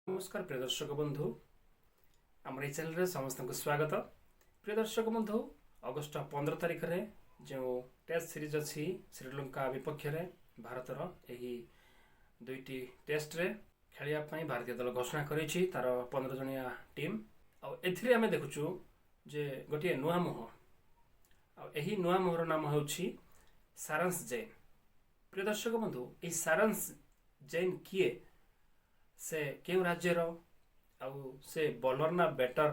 नमस्कार प्रिय दर्शक बंधु आम चैनल समस्त को स्वागत। प्रिय दर्शक बंधु अगस्ट 15 तारिख में जो टेस्ट सीरीज अच्छी श्रीलंका विपक्ष में भारतर यही दुईटी टेस्ट रे खेलिया भारतीय दल घोषणा करी तार 15 जनिया टीम आम देखुचु जे गोटे नुआ मुह यही नुआ मुहर नाम हूँ सारांश जैन। प्रिय दर्शक बंधु ये सारांश जैन किए से क्यों राज्यर से बॉलर ना बैटर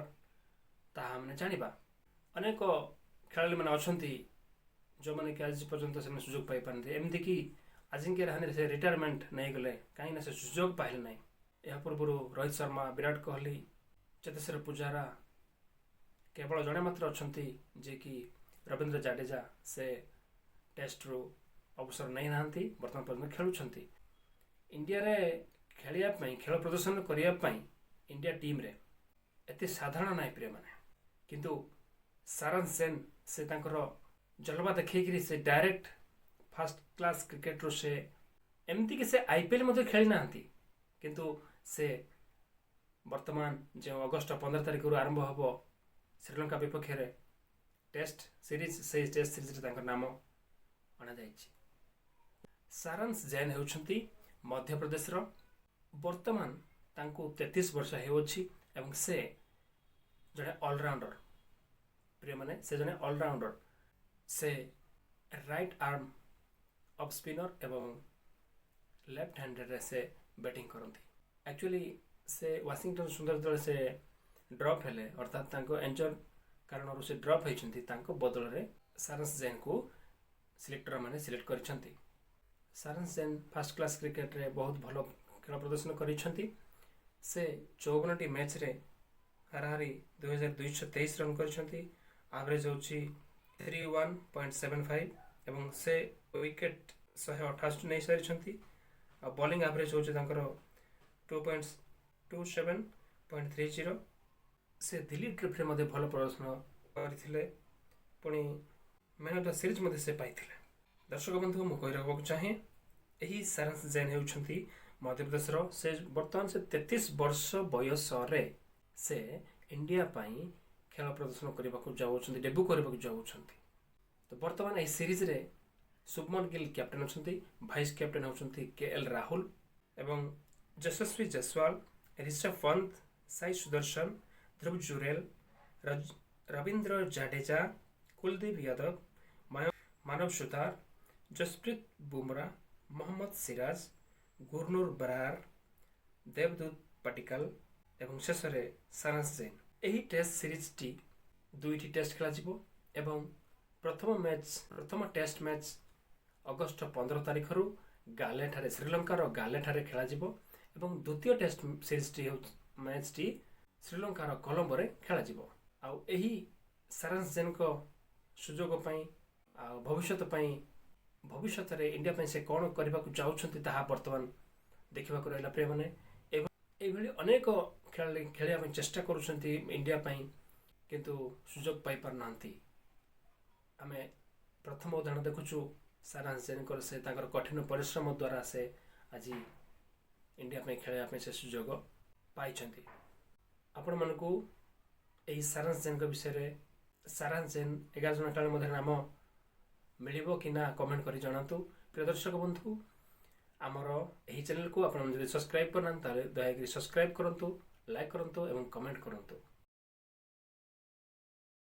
ताहा हमने जानिबा। अनेक खेलाड़ी मैंने अच्छा जो मैंने कि आज पर्यंत से सुजोग पाई पारते एमती कि आजिंक्य रहाणे से रिटायरमेंट नहीं गले कहीं से सुजोग पाइले ना। यह पूर्व रोहित शर्मा, विराट कोहली, चेतेश्वर पुजारा केवल जड़े मात्र अच्छा जे कि रविंद्र जाडेजा से टेस्ट रु अवसर नहीं ना बर्तमान पर्यटन खेलुंट इंडिया रे खेलिया खेल प्रदर्शन करने इंडिया टीम रे एत साधारण ना प्रिय मैंने किंतु सारांश जैन से जलवा देखी से डायरेक्ट फास्ट क्लास क्रिकेट रू से एमती कि से आईपीएल खेली ना किंतु से वर्तमान जो अगस्ट 15 तारिख आरंभ हम श्रीलंका विपक्ष में टेस्ट सीरीज से टेस्ट सीरीज रे नाम अणा सारांश जैन होउछंती मध्य प्रदेश वर्तमान तांको 33 वर्ष एवं से जड़े ऑलराउंडर प्रिय माने से जड़े ऑलराउंडर से राइट आर्म ऑफ स्पिनर एवं लेफ्ट हैंडेड से बैटिंग करती। एक्चुअली से वाशिंगटन सुंदर दल से ड्रॉप हेले अर्थात एंजर कारण से ड्रॉप होती बदल में सारांश जैन को सिलेक्टर मैंने सिलेक्ट कर सारांश जैन फास्ट क्लास क्रिकेट रे बहुत भल खेल प्रदर्शन करिसेंती। से 54 मैच रे हाराहारी 2223 रन करिसेंती। एवरेज होची 31.75 एवं से विकेट 128 नहीं सारिसेंती। आ बॉलिंग एवरेज होची तांकर 2.27.30 से दिल्ली ट्रिप रे मध्ये भल प्रदर्शन करथिले पुणी मैन ऑफ द सीरीज मध्ये से पाइथिले। दर्शक बंधु मु कहि रखबाक चाहे यही सारांश जैन होउछंती मध्य प्रदेश से बर्तमान से 33 वर्ष बयस रे से इंडिया पाई खेल प्रदर्शन करने को जाऊँ डेब्यू करने को जाऊँ। तो बर्तमान यह सीरीज रे शुभमन गिल कैप्टेन अच्छा, वाइस कैप्टेन होती केएल राहुल एवं यशस्वी जायसवाल, ऋषभ पंत, साई सुदर्शन, ध्रुव जुरेल, रविंद्र जाडेजा, कुलदीप यादव, मानव सुतार, जसप्रीत बुमराह, मोहम्मद सिराज, गुरनूर बरार, देवदूत पटिकल एवं शेष सारांश जैन। यही टेस्ट सीरीज टी दुईटी टेस्ट खेल एवं प्रथम टेस्ट मैच अगस्ट 15 तारिख रु गाले ठारे श्रीलंकार गाले ठारे खेल एवं द्वितीय टेस्ट सीरीज टी मैच टी श्रीलंकार कोलंबो रे खेल यही सारांश जैन को सुजोग भविष्य में इंडिया से कौन करने को चाहते बर्तमान देखा रहा प्रिय मैंने एवं अनेक खेल चेष्टा कर इंडिया किंतु सुजोग पाई पार नांती। आम प्रथम उदाहरण देखुचु सारांश जैन से कठिन परिश्रम द्वारा से आज इंडिया खेलने से सुजोग पाई। आपण मानकू यही सारांश जैन विषय सारांश जैन 11 जन खेलाड़ी नाम मिलिबो कि ना कमेंट करी जणातु। प्रिय दर्शक बंधु आमर यही चैनल को आप सब्सक्राइब करना दयाकरी सब्सक्राइब करंतु, लाइक करंतु एवं कमेंट करंतु।